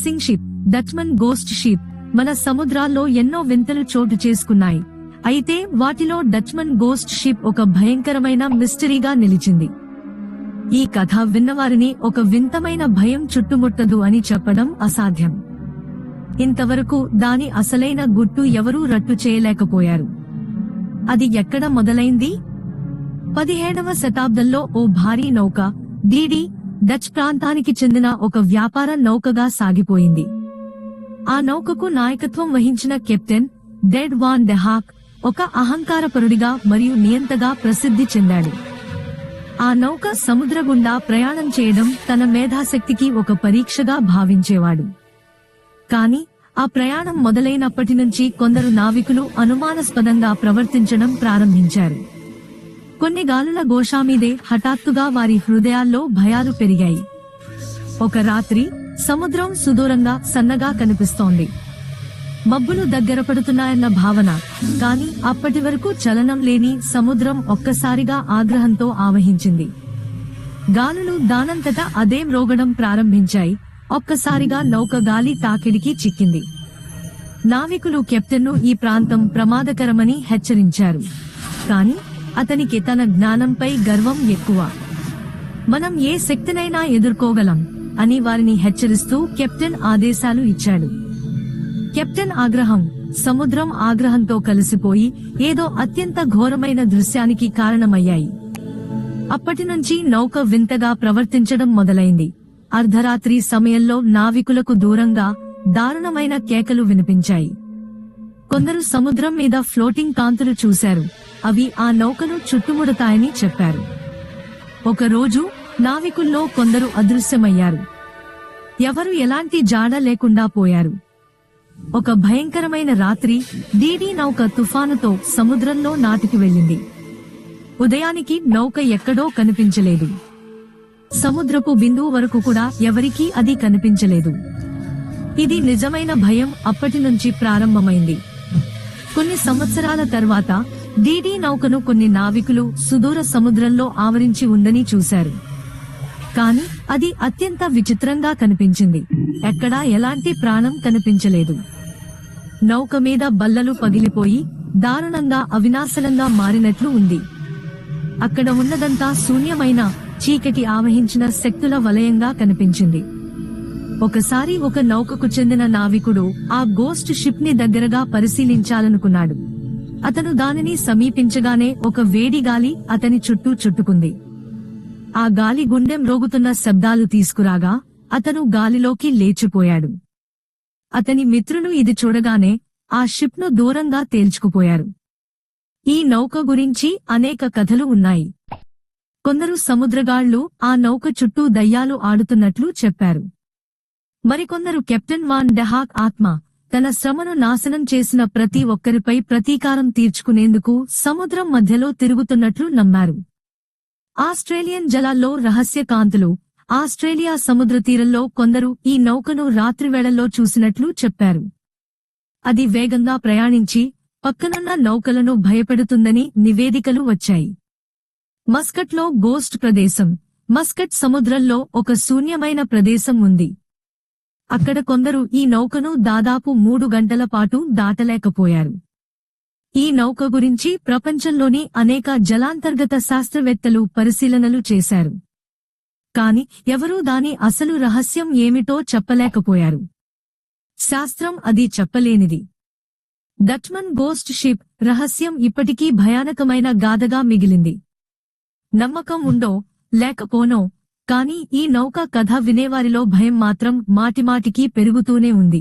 Missing ship, Dutchman ghost ship. మన సముద్రాల్లో ఎన్నో వింతలు చోటు చేసుకున్నాయి. అయితే వాటిలో డచ్మన్ గోస్ట్ షిప్ ఒక భయంకరమైన మిస్టరీగా నిలిచింది. ఈ కథ విన్నవారిని ఒక వింతమైన భయం చుట్టుముట్టదు అని చెప్పడం అసాధ్యం. ఇంతవరకు దాని అసలైన గుట్టు ఎవరూ రట్టు చేయలేకపోయారు. అది ఎక్కడ మొదలైంది? 17వ శతాబ్దంలో ఓ భారీ నౌక డీడీ డచ్ ప్రాంతానికి చెందిన ఒక వ్యాపార నౌకగా సాగిపోయింది. ఆ నౌకకు నాయకత్వం వహించిన కెప్టెన్ డెడ్ వాన్ డే హాక్ ఒక అహంకారపరుడిగా మరియు నియంతగా ప్రసిద్ధి చెందాడు. ఆ నౌక సముద్ర గుండా ప్రయాణం చేయడం తన మేధాశక్తికి ఒక పరీక్షగా భావించేవాడు. కాని ఆ ప్రయాణం మొదలైనప్పటి నుంచి కొందరు నావికులు అనుమానాస్పదంగా ప్రవర్తించడం ప్రారంభించారు. కొన్ని గాలుల ఘోషామీదే హఠాత్తుగా వారి హృదయాల్లో భయాలు పెరిగాయి. ఒక రాత్రి సముద్రం సుదూరంగా సన్నగా కనిపిస్తోంది. మబ్బులు దగ్గర పడుతున్నాయన్న భావన. కాని అప్పటి వరకు చలనం లేని సముద్రం ఒక్కసారిగా ఆగ్రహంతో ఆవహించింది. గాలులు దానంతటా అదే మ్రోగడం ప్రారంభించాయి. ఒక్కసారిగా నౌక గాలి తాకిడికి చిక్కింది. నావికులు కెప్టెన్ను ఈ ప్రాంతం ప్రమాదకరమని హెచ్చరించారు. కాని అతనికి తన జ్ఞానంపై గర్వం ఎక్కువ. మనం ఏ శక్తినైనా ఎదుర్కోగలం అని వారిని హెచ్చరిస్తూ కెప్టెన్ ఆదేశాలు ఇచ్చాడు. కెప్టెన్ ఆగ్రహం సముద్రం ఆగ్రహంతో కలిసిపోయి ఏదో అత్యంత ఘోరమైన దృశ్యానికి కారణమయ్యాయి. అప్పటినుంచి నౌక వింతగా ప్రవర్తించడం మొదలైంది. అర్ధరాత్రి సమయంలో నావికులకు దూరంగా దారుణమైన కేకలు వినిపించాయి. కొందరు సముద్రం మీద ఫ్లోటింగ్ కాంతులు చూశారు. అవి ఆ నౌకను చుట్టుముడతాయని చెప్పారు. ఒకరోజు నావికుల్లో కొందరు అదృశ్యమయ్యారు. ఎవరు ఎలాంటి జాడ లేకుండా పోయారు. ఒక భయంకరమైన రాత్రి డీడీ నౌక తుఫానుతో సముద్రంలో నాటికి వెళ్ళింది. ఉదయానికి నౌక ఎక్కడో కనిపించలేదు. సముద్రపు బిందువు వరకు కూడా ఎవరికీ అది కనిపించలేదు. ఇది నిజమైన భయం అప్పటినుంచి ప్రారంభమైంది. కొన్ని సంవత్సరాల తర్వాత డీడీ నౌకను కొన్ని నావికులు సుదూర సముద్రంలో ఆవరించి ఉందని చూశారు. కాని అది అత్యంత విచిత్రంగా కనిపించింది. ఎక్కడా ఎలాంటి ప్రాణం కనిపించలేదు. నౌక మీద బల్లలు పగిలిపోయి దారుణంగా అవినాశనంగా మారినట్లు ఉంది. అక్కడ ఉన్నదంతా శూన్యమైన చీకటి ఆవహించిన శక్తుల వలయంగా కనిపించింది. ఒకసారి ఒక నౌకకు చెందిన నావికుడు ఆ గోస్ట్ షిప్ ని దగ్గరగా పరిశీలించాలనుకున్నాడు. అతను దానిని సమీపించగానే ఒక వేడి గాలి అతని చుట్టూ చుట్టుకుంది. ఆ గాలి గుండెం రోగుతున్న శబ్దాలు తీసుకురాగా అతను గాలిలోకి లేచిపోయాడు. అతని మిత్రులు ఇది చూడగానే ఆ షిప్ ను దూరంగా తేల్చుకుపోయారు. ఈ నౌక గురించి అనేక కథలు ఉన్నాయి. కొందరు సముద్రగాళ్లు ఆ నౌక చుట్టూ దయ్యాలు ఆడుతున్నట్లు చెప్పారు. మరికొందరు కెప్టెన్ వాన్ డే హాక్ ఆత్మ తన శ్రమను నాశనం చేసిన ప్రతి ఒక్కరిపై ప్రతీకారం తీర్చుకునేందుకు సముద్రం మధ్యలో తిరుగుతున్నట్లు నమ్మారు. ఆస్ట్రేలియన్ జలాల్లో రహస్య కాంతులు. ఆస్ట్రేలియా సముద్ర తీరంలో కొందరు ఈ నౌకను రాత్రివేళల్లో చూసినట్లు చెప్పారు. అది వేగంగా ప్రయాణించి పక్కనున్న నౌకలను భయపెడుతుందని నివేదికలు వచ్చాయి. మస్కట్లో గోస్ట్ ప్రదేశం. మస్కట్ సముద్రంలో ఒక శూన్యమైన ప్రదేశం ఉంది. అక్కడ కొందరు ఈ నౌకను దాదాపు 3 గంటల పాటు దాటలేకపోయారు. ఈ నౌక గురించి ప్రపంచంలోని అనేక జలాంతర్గత శాస్త్రవేత్తలు పరిశీలనలు చేశారు. కాని ఎవరూ దాని అసలు రహస్యం ఏమిటో చెప్పలేకపోయారు. శాస్త్రం అది చెప్పలేనిది. డచ్మన్ గోస్ట్ షిప్ రహస్యం ఇప్పటికీ భయానకమైన గాథగా మిగిలింది. నమ్మకం ఉందో లేకపోనో కాని ఈ నౌక కథ వినేవారిలో భయం మాత్రం మాటిమాటికి పెరుగుతూనే ఉంది.